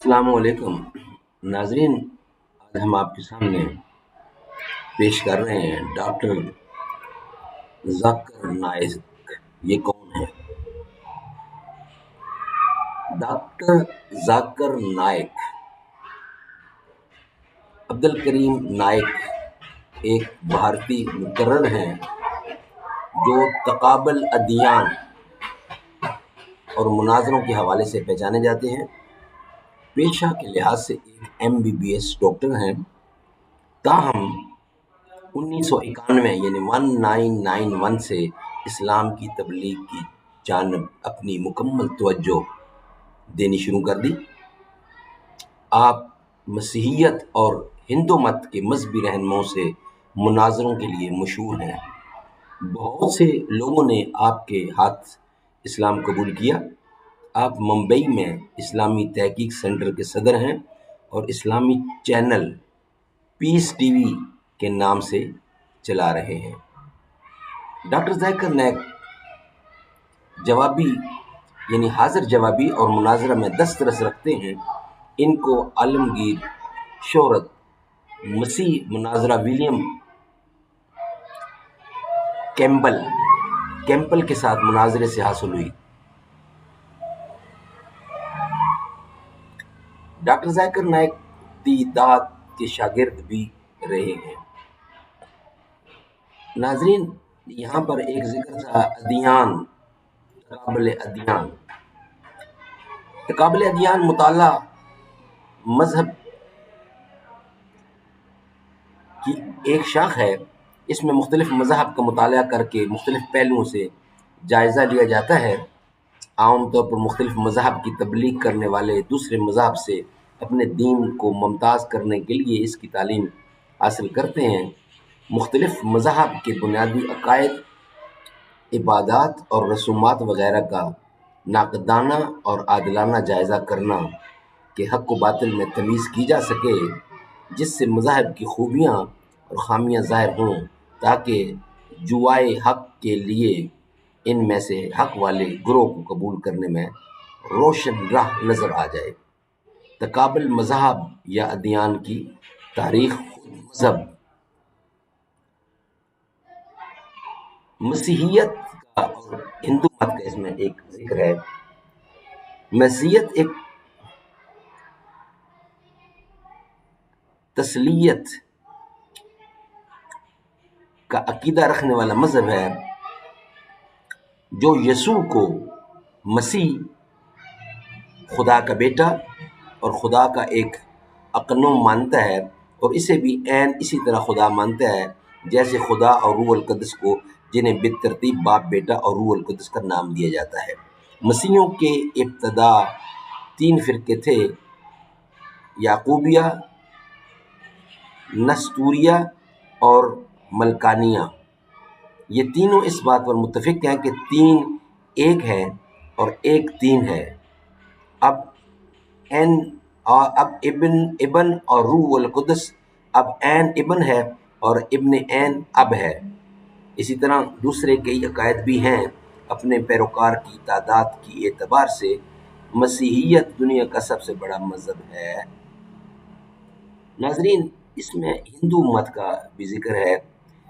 السلام علیکم ناظرین، آج ہم آپ کے سامنے پیش کر رہے ہیں ڈاکٹر ذاکر نائک۔ یہ کون ہے؟ ڈاکٹر ذاکر نائک عبدالکریم نائک ایک بھارتی مقرر ہیں جو تقابل ادیان اور مناظروں کے حوالے سے پہچانے جاتے ہیں۔ پیشہ کے لحاظ سے ایک MBBS ڈاکٹر ہیں، تاہم 1991 یعنی 1991 سے اسلام کی تبلیغ کی جانب اپنی مکمل توجہ دینی شروع کر دی۔ آپ مسیحیت اور ہندو مت کے مذہبی رہنماؤں سے مناظروں کے لیے مشہور ہیں۔ بہت سے لوگوں نے آپ کے ہاتھ اسلام قبول کیا۔ آپ ممبئی میں اسلامی تحقیق سینٹر کے صدر ہیں اور اسلامی چینل پیس ٹی وی کے نام سے چلا رہے ہیں۔ ڈاکٹر ذاکر نائک جوابی یعنی حاضر جوابی اور مناظرہ میں دسترس رکھتے ہیں۔ ان کو عالمگیر شہرت مسیح مناظرہ ولیم کیمپل کے ساتھ مناظرے سے حاصل ہوئی۔ ڈاکٹر ذاکر نائک دیدات کے شاگرد بھی رہے ہیں۔ ناظرین، یہاں پر ایک ذکر تھا تقابل ادیان مطالعہ مذہب کی ایک شاخ ہے۔ اس میں مختلف مذاہب کا مطالعہ کر کے مختلف پہلوؤں سے جائزہ لیا جاتا ہے۔ عام طور پر مختلف مذاہب کی تبلیغ کرنے والے دوسرے مذاہب سے اپنے دین کو ممتاز کرنے کے لیے اس کی تعلیم حاصل کرتے ہیں۔ مختلف مذاہب کے بنیادی عقائد، عبادات اور رسومات وغیرہ کا ناقدانہ اور عادلانہ جائزہ کرنا کہ حق و باطل میں تمیز کی جا سکے، جس سے مذاہب کی خوبیاں اور خامیاں ظاہر ہوں، تاکہ جوائے حق کے لیے ان میں سے حق والے گروہ کو قبول کرنے میں روشن راہ نظر آ جائے۔ تقابل مذاہب یا ادیان کی تاریخ۔ خود مذہب مسیحیت کا اور ہندو مت کا اس میں ایک ذکر ہے۔ مسیحیت ایک تثلیت کا عقیدہ رکھنے والا مذہب ہے جو یسوع کو مسیح، خدا کا بیٹا اور خدا کا ایک اقنوم مانتا ہے، اور اسے بھی عین اسی طرح خدا مانتا ہے جیسے خدا اور روح القدس کو، جنہیں بالترتیب باپ، بیٹا اور روح القدس کا نام دیا جاتا ہے۔ مسیحیوں کے ابتدا 3 فرقے تھے: یعقوبیہ، نستوریہ اور ملکانیہ۔ یہ تینوں اس بات پر متفق ہیں کہ 3 ایک ہے اور ایک 3 ہے۔ اب ابن اور روح القدس اب عین ابن ہے اور ابن عین اب ہے۔ اسی طرح دوسرے کئی عقائد بھی ہیں۔ اپنے پیروکار کی تعداد کی اعتبار سے مسیحیت دنیا کا سب سے بڑا مذہب ہے۔ ناظرین، اس میں ہندو مت کا بھی ذکر ہے۔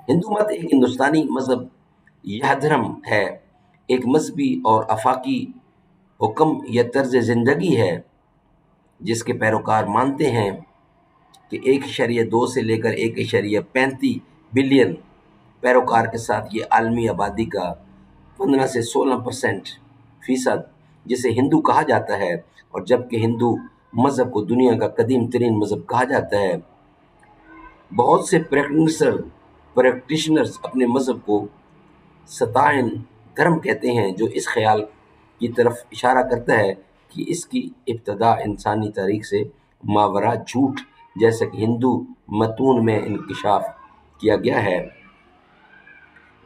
ہندو مت ایک ہندوستانی مذہب یا دھرم ہے، ایک مذہبی اور آفاقی حکم یا طرز زندگی ہے جس کے پیروکار مانتے ہیں کہ 1.2 سے لے کر 1.35 بلین پیروکار کے ساتھ یہ عالمی آبادی کا 15 سے 16% جسے ہندو کہا جاتا ہے، اور جبکہ ہندو مذہب کو دنیا کا قدیم ترین مذہب کہا جاتا ہے، بہت سے پریکٹیشنرز اپنے مذہب کو ستائن دھرم کہتے ہیں، جو اس خیال کی طرف اشارہ کرتا ہے کہ اس کی ابتدا انسانی تاریخ سے ماوراء جھوٹ جیسا کہ ہندو متون میں انکشاف کیا گیا ہے۔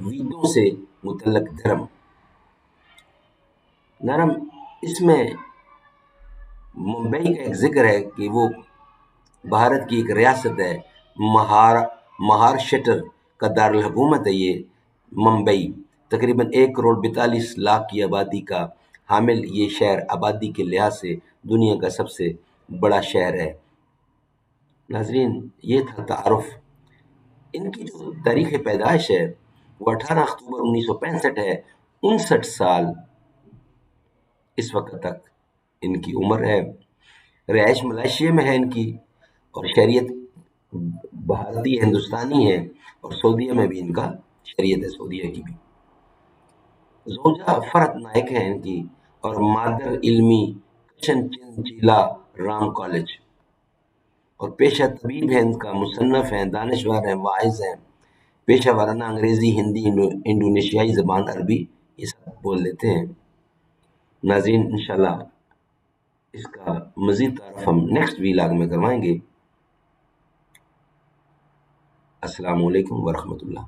ویدوں سے متعلق دھرم نرم، اس میں ممبئی کا ایک ذکر ہے کہ وہ بھارت کی ایک ریاست ہے، مہاراشٹر کا دارالحکومت ہے یہ ممبئی۔ تقریباً 1.42 کروڑ کی آبادی کا حامل یہ شہر آبادی کے لحاظ سے دنیا کا سب سے بڑا شہر ہے۔ ناظرین، یہ تھا تعارف۔ ان کی جو تاریخ پیدائش ہے وہ 18 اکتوبر 1965 ہے۔ 59 سال اس وقت تک ان کی عمر ہے۔ رہائش ملائیشیا میں ہے ان کی، اور شہریت بھارتی ہندوستانی ہے، اور سعودیہ میں بھی ان کا شہریت ہے، سعودیہ کی بھی۔ زوجہ فرت نائک ہے ان کی، اور مادر علمی کرشن چنچیلا رام کالج، اور پیشہ طبیب ہے ان کا، مصنف ہیں، دانشور ہیں، واعظ ہیں، پیشہ ورانہ انگریزی، ہندی، انڈونیشیائی زبان، عربی یہ سب بول لیتے ہیں۔ ناظرین، انشاءاللہ اس کا مزید تعارف ہم نیکسٹ ویلاگ میں کروائیں گے۔ السلام علیکم ورحمۃ اللہ۔